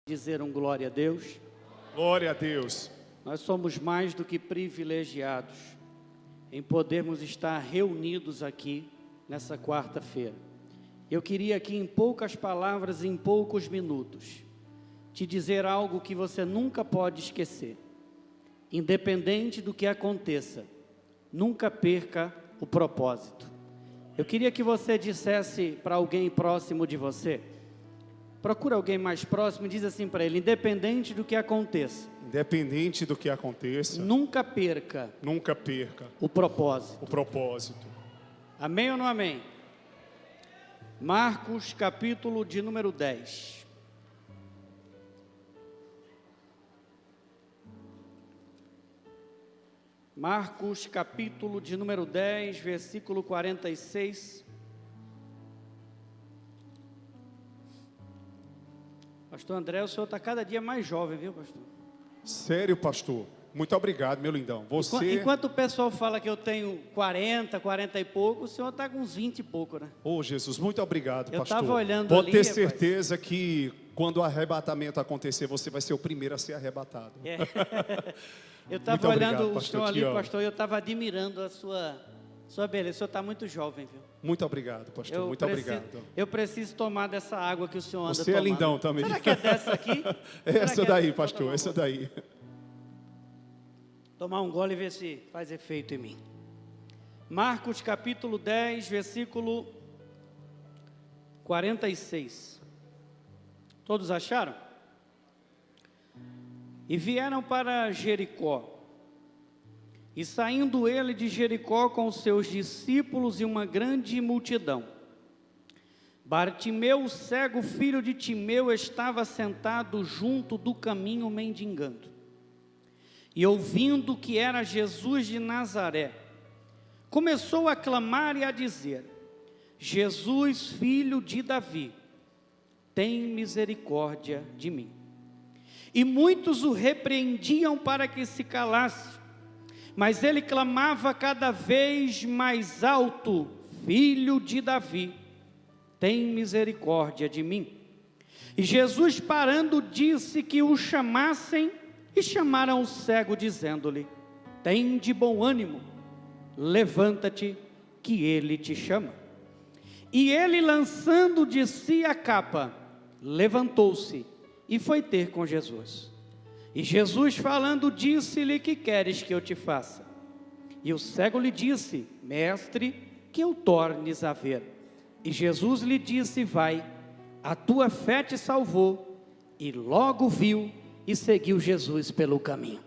Dizer um glória a Deus. Glória a Deus. Nós somos mais do que privilegiados em podermos estar reunidos aqui nessa quarta-feira. Eu queria aqui em poucas palavras, em poucos minutos, te dizer algo que você nunca pode esquecer. Independente do que aconteça, nunca perca o propósito. Eu queria que você dissesse para alguém próximo de você, procura alguém mais próximo e diz assim para ele: independente do que aconteça, nunca perca o propósito. Amém ou não amém? Marcos capítulo de número 10. Marcos capítulo de número 10, versículo 46. Pastor André, o senhor está cada dia mais jovem, viu, pastor? Sério, pastor? Muito obrigado, meu lindão. Enquanto o pessoal fala que eu tenho 40 e pouco, o senhor está com uns 20 e pouco, né? Oh, Jesus, muito obrigado, pastor. Eu estava olhando Pode ali, ter certeza que quando o arrebatamento acontecer, você vai ser o primeiro a ser arrebatado. É. Eu estava olhando o senhor ali, pastor, e eu estava admirando a sua beleza. O senhor está muito jovem, viu? Muito obrigado, pastor. Muito obrigado. Eu preciso tomar dessa água que o senhor anda tomando. Você é lindão também. Será que é dessa aqui? Essa daí, pastor, essa daí. Tomar um gole e ver se faz efeito em mim. Marcos capítulo 10, versículo 46. Todos acharam? E vieram para Jericó. E saindo ele de Jericó com os seus discípulos e uma grande multidão, Bartimeu, o cego, filho de Timeu, estava sentado junto do caminho mendigando. E ouvindo que era Jesus de Nazaré, começou a clamar e a dizer: Jesus, filho de Davi, tem misericórdia de mim. E muitos o repreendiam para que se calasse, mas ele clamava cada vez mais alto: Filho de Davi, tem misericórdia de mim. E Jesus, parando, disse que o chamassem, e chamaram o cego, dizendo-lhe: tem de bom ânimo, levanta-te, que ele te chama. E ele, lançando de si a capa, levantou-se e foi ter com Jesus. E Jesus, falando, disse-lhe: que queres que eu te faça? E o cego lhe disse: mestre, que eu tornes a ver. E Jesus lhe disse: vai, a tua fé te salvou. E logo viu e seguiu Jesus pelo caminho.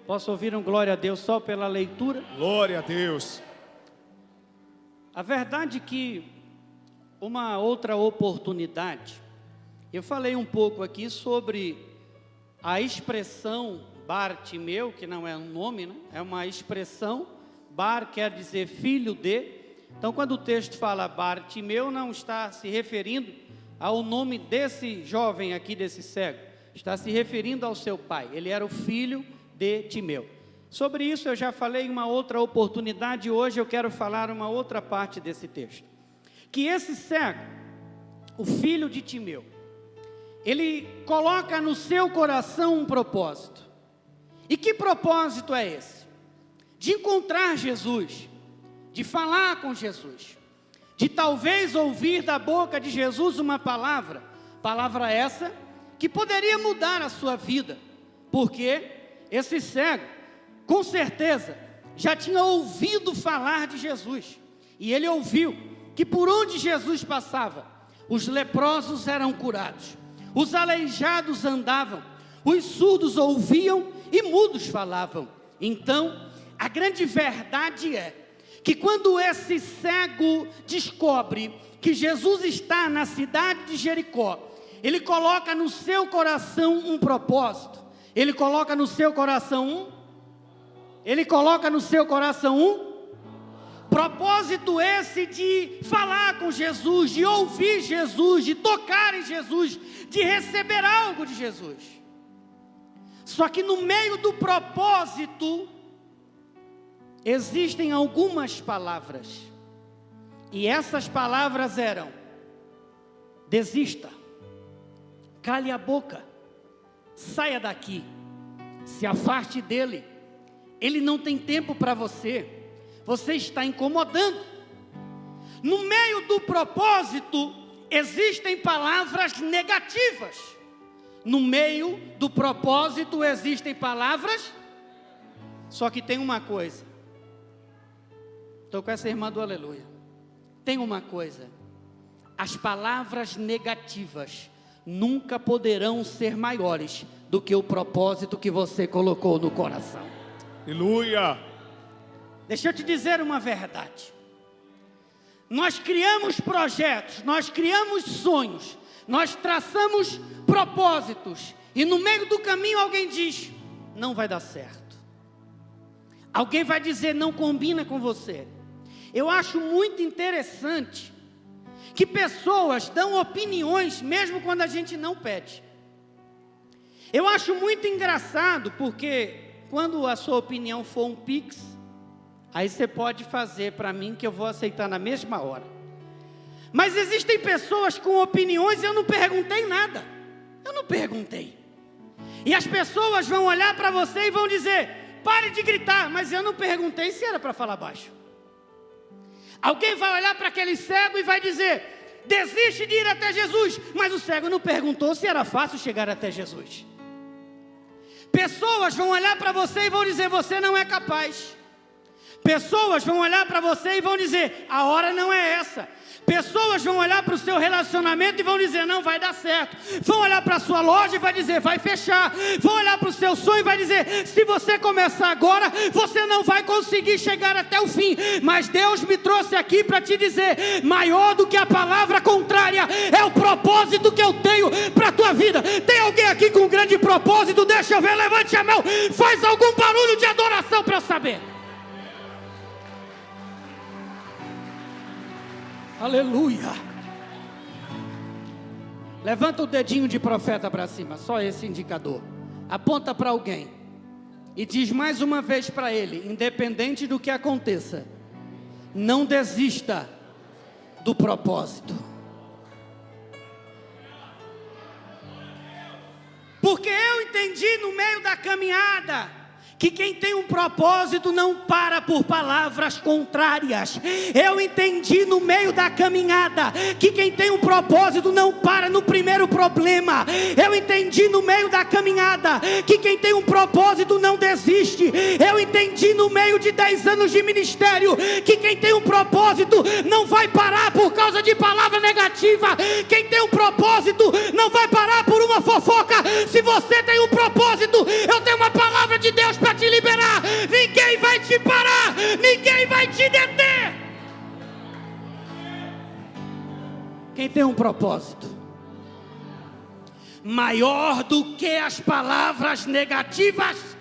Posso ouvir um glória a Deus só pela leitura? Glória a Deus. A verdade é que uma outra oportunidade, eu falei um pouco aqui sobre a expressão Bartimeu, que não é um nome, né? É uma expressão. Bar quer dizer filho de. Então, quando o texto fala Bartimeu, não está se referindo ao nome desse jovem aqui, desse cego. Está se referindo ao seu pai. Ele era o filho de Timeu. Sobre isso eu já falei em uma outra oportunidade. Hoje eu quero falar uma outra parte desse texto. Que esse cego, o filho de Timeu, ele coloca no seu coração um propósito. E que propósito é esse? De encontrar Jesus, de falar com Jesus, de talvez ouvir da boca de Jesus uma palavra essa que poderia mudar a sua vida, porque esse cego, com certeza, já tinha ouvido falar de Jesus, e ele ouviu que por onde Jesus passava, os leprosos eram curados, os aleijados andavam, os surdos ouviam e mudos falavam. Então, a grande verdade é que quando esse cego descobre que Jesus está na cidade de Jericó, ele coloca no seu coração um propósito. Ele coloca no seu coração propósito esse de falar com Jesus, de ouvir Jesus, de tocar em Jesus, de receber algo de Jesus. Só que no meio do propósito existem algumas palavras, e essas palavras eram: desista, Cale a boca, saia daqui, se afaste dele. Ele não tem tempo para você, você está incomodando. No meio do propósito, existem palavras negativas. No meio do propósito, existem palavras. Só que tem uma coisa. Estou com essa irmã do aleluia. Tem uma coisa. As palavras negativas nunca poderão ser maiores do que o propósito que você colocou no coração. Aleluia. Deixa eu te dizer uma verdade. Nós criamos projetos, nós criamos sonhos, nós traçamos propósitos, e no meio do caminho alguém diz, não vai dar certo. Alguém vai dizer, não combina com você. Eu acho muito interessante que pessoas dão opiniões mesmo quando a gente não pede. Eu acho muito engraçado, porque quando a sua opinião for um pix, aí você pode fazer para mim que eu vou aceitar na mesma hora. Mas existem pessoas com opiniões e eu não perguntei nada. Eu não perguntei. E as pessoas vão olhar para você e vão dizer, pare de gritar, mas eu não perguntei se era para falar baixo. Alguém vai olhar para aquele cego e vai dizer, desiste de ir até Jesus, mas o cego não perguntou se era fácil chegar até Jesus. Pessoas vão olhar para você e vão dizer, você não é capaz. Pessoas vão olhar para você e vão dizer, a hora não é essa. Pessoas vão olhar para o seu relacionamento e vão dizer, não vai dar certo. Vão olhar para a sua loja e vai dizer, vai fechar. Vão olhar para o seu sonho e vai dizer, se você começar agora, você não vai conseguir chegar até o fim. Mas Deus me trouxe aqui para te dizer, maior do que a palavra contrária, é o propósito que eu tenho para a tua vida. Tem alguém aqui com um grande propósito? Deixa eu ver, levante a mão, faz algum barulho de adoração para eu saber. Aleluia. Levanta o dedinho de profeta para cima, só esse indicador. Aponta para alguém e diz mais uma vez para ele, independente do que aconteça, não desista do propósito. Porque eu entendi no meio da caminhada que quem tem um propósito não para por palavras contrárias. Eu entendi no meio da caminhada que quem tem um propósito não para no primeiro problema. Eu entendi no meio da caminhada que quem tem um propósito não desiste. Eu entendi no meio de 10 anos de ministério que quem tem um propósito não vai parar por causa de palavra negativa. Quem tem um propósito não vai parar por uma fofoca. Se você tem um propósito, eu tenho uma palavra de Deus para te liberar. Ninguém vai te parar, ninguém vai te deter. Quem tem um propósito maior do que as palavras negativas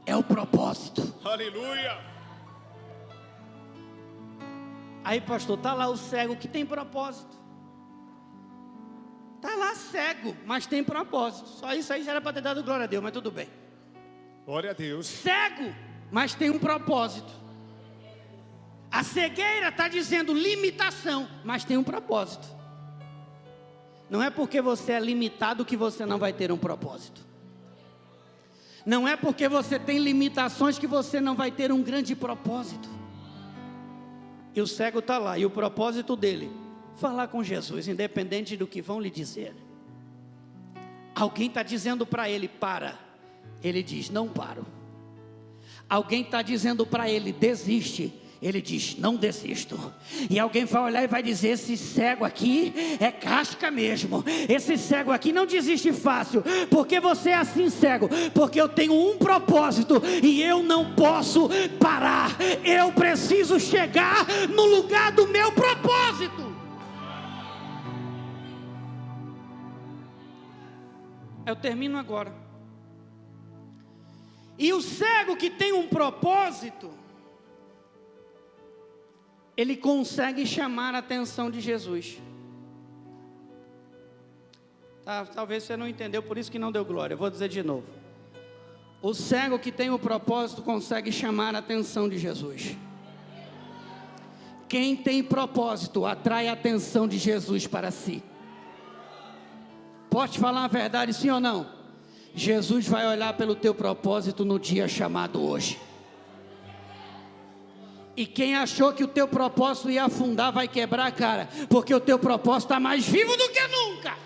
é o propósito. Aleluia. Aí, pastor, está lá o cego que tem propósito. Está lá cego, mas tem propósito. Só isso aí já era para ter dado glória a Deus, mas tudo bem. Glória a Deus. Cego, mas tem um propósito. A cegueira está dizendo limitação, mas tem um propósito. Não é porque você é limitado que você não vai ter um propósito. Não é porque você tem limitações que você não vai ter um grande propósito. E o cego está lá, e o propósito dele, falar com Jesus, independente do que vão lhe dizer. Alguém está dizendo para ele, para. Ele diz, não paro. Alguém está dizendo para ele, desiste. Ele diz, não desisto. E alguém vai olhar e vai dizer, esse cego aqui é casca mesmo. Esse cego aqui não desiste fácil. Porque você é assim cego? Porque eu tenho um propósito e eu não posso parar. Eu preciso chegar no lugar do meu propósito. Eu termino agora. E o cego que tem um propósito, ele consegue chamar a atenção de Jesus. Talvez você não entendeu, por isso que não deu glória. Eu vou dizer de novo. O cego que tem um propósito consegue chamar a atenção de Jesus. Quem tem propósito atrai a atenção de Jesus para si. Posso te falar uma verdade, sim ou não? Jesus vai olhar pelo teu propósito no dia chamado hoje. E quem achou que o teu propósito ia afundar vai quebrar a cara, porque o teu propósito está mais vivo do que nunca.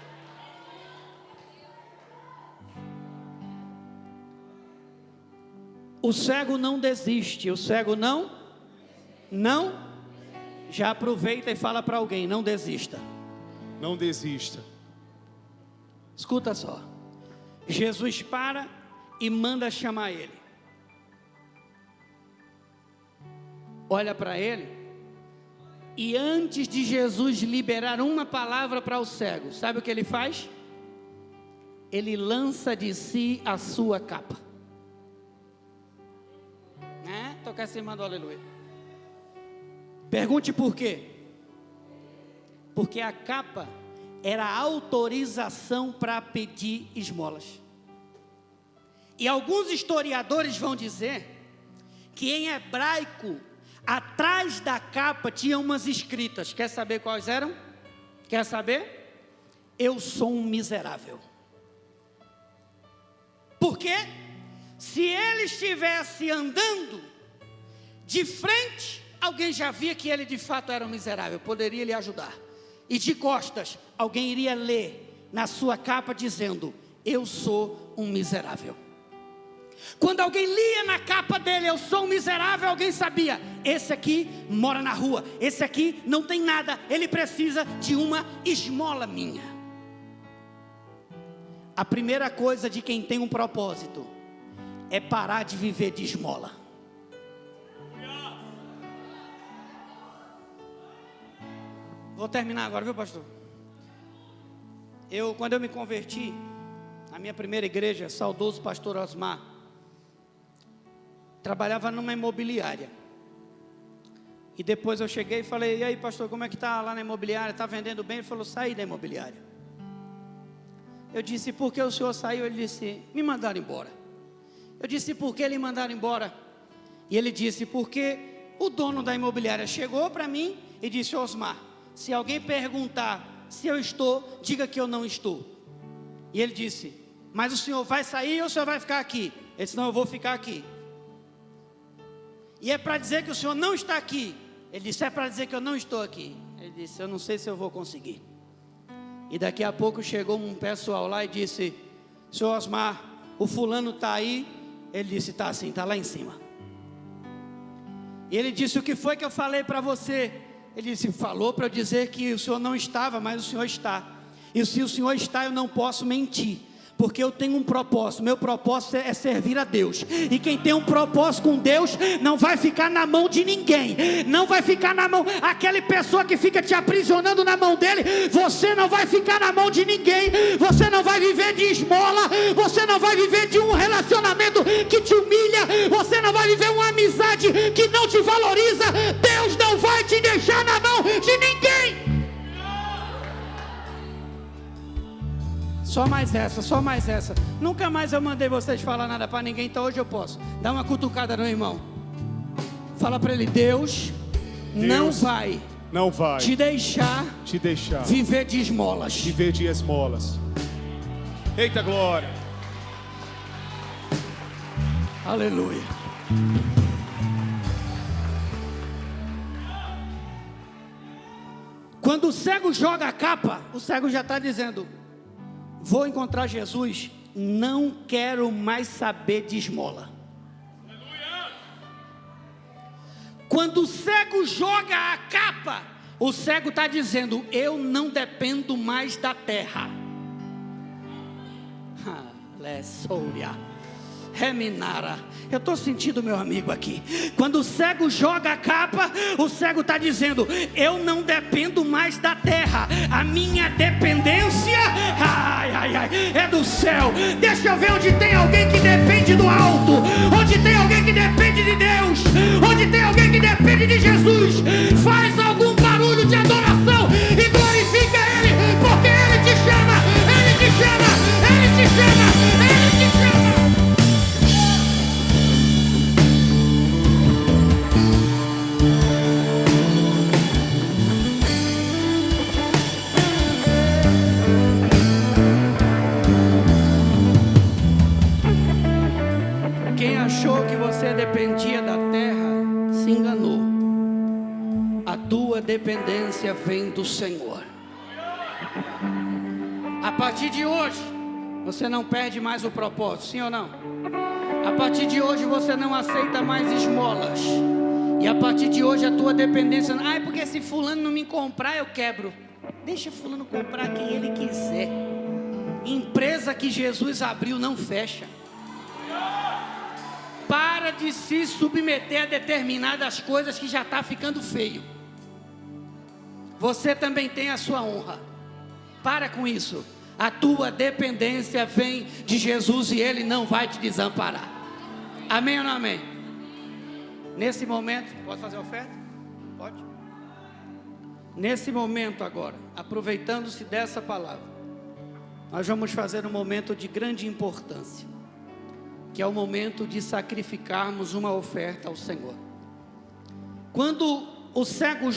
O cego não desiste, o cego não, já aproveita e fala para alguém, não desista. Não desista. Escuta só, Jesus para e manda chamar ele. Olha para ele, e antes de Jesus liberar uma palavra para o cego, sabe o que ele faz? Ele lança de si a sua capa. Toca assim, manda o aleluia. Pergunte por quê? Porque a capa era autorização para pedir esmolas. E alguns historiadores vão dizer que em hebraico, atrás da capa tinha umas escritas. Quer saber quais eram? Quer saber? Eu sou um miserável. Porque se ele estivesse andando de frente, alguém já via que ele de fato era um miserável, poderia lhe ajudar. E de costas, alguém iria ler na sua capa dizendo, eu sou um miserável. Quando alguém lia na capa dele, eu sou um miserável, alguém sabia, esse aqui mora na rua, esse aqui não tem nada, ele precisa de uma esmola minha. A primeira coisa de quem tem um propósito é parar de viver de esmola. Vou terminar agora, viu, pastor? Quando eu me converti, na minha primeira igreja, saudoso pastor Osmar, trabalhava numa imobiliária. E depois eu cheguei e falei, e aí pastor, como é que está lá na imobiliária? Está vendendo bem? Ele falou, saí da imobiliária. Eu disse, por que o senhor saiu? Ele disse, me mandaram embora. Eu disse, por que lhe mandaram embora? E ele disse, porque o dono da imobiliária chegou para mim e disse, Osmar, se alguém perguntar se eu estou, diga que eu não estou. E ele disse, mas o senhor vai sair ou o senhor vai ficar aqui? Ele disse, não, eu vou ficar aqui. E é para dizer que o senhor não está aqui? Ele disse, é para dizer que eu não estou aqui. Ele disse, eu não sei se eu vou conseguir. E daqui a pouco chegou um pessoal lá e disse, senhor Osmar, o fulano está aí? Ele disse, está sim, está lá em cima. E ele disse, o que foi que eu falei para você? Ele disse, falou para eu dizer que o senhor não estava, mas o senhor está. E se o senhor está, eu não posso mentir. Porque eu tenho um propósito, meu propósito é servir a Deus. E quem tem um propósito com Deus, não vai ficar na mão de ninguém. Não vai ficar na mão, aquela pessoa que fica te aprisionando na mão dele, você não vai ficar na mão de ninguém. Você não vai viver de esmola, você não vai viver de um relacionamento que te humilha, você não vai viver uma amizade que não te valoriza. Deus não vai te deixar na mão de ninguém. Só mais essa. Nunca mais eu mandei vocês falar nada para ninguém, então hoje eu posso. Dá uma cutucada no irmão. Fala para ele, Deus não vai te deixar viver de esmolas. Viver de esmolas. Eita glória. Aleluia. Quando o cego joga a capa, o cego já está dizendo, vou encontrar Jesus, não quero mais saber de esmola. Aleluia. Quando o cego joga a capa, o cego está dizendo, eu não dependo mais da terra. Reminara. Eu estou sentindo meu amigo aqui. Quando o cego joga a capa, o cego está dizendo, eu não dependo mais da terra. A minha dependência é do céu. Deixa eu ver onde tem alguém que depende do alto, onde tem alguém que depende de Deus, onde tem alguém que depende de Jesus. Faz algum barulho de adoração e glorifica Ele, porque Ele te chama, Ele te chama, Ele te chama, Ele te chama. dependência vem do Senhor. A partir de hoje, você não perde mais o propósito, sim ou não? A partir de hoje você não aceita mais esmolas. E a partir de hoje a tua dependência... é porque se fulano não me comprar, eu quebro. Deixa fulano comprar quem ele quiser. Empresa que Jesus abriu não fecha. Para de se submeter a determinadas coisas que já está ficando feio. Você também tem a sua honra. Para com isso. A tua dependência vem de Jesus e Ele não vai te desamparar. Amém ou não amém? Nesse momento, pode fazer oferta? Pode? Nesse momento agora, aproveitando-se dessa palavra, nós vamos fazer um momento de grande importância, que é o momento de sacrificarmos uma oferta ao Senhor. Quando o cego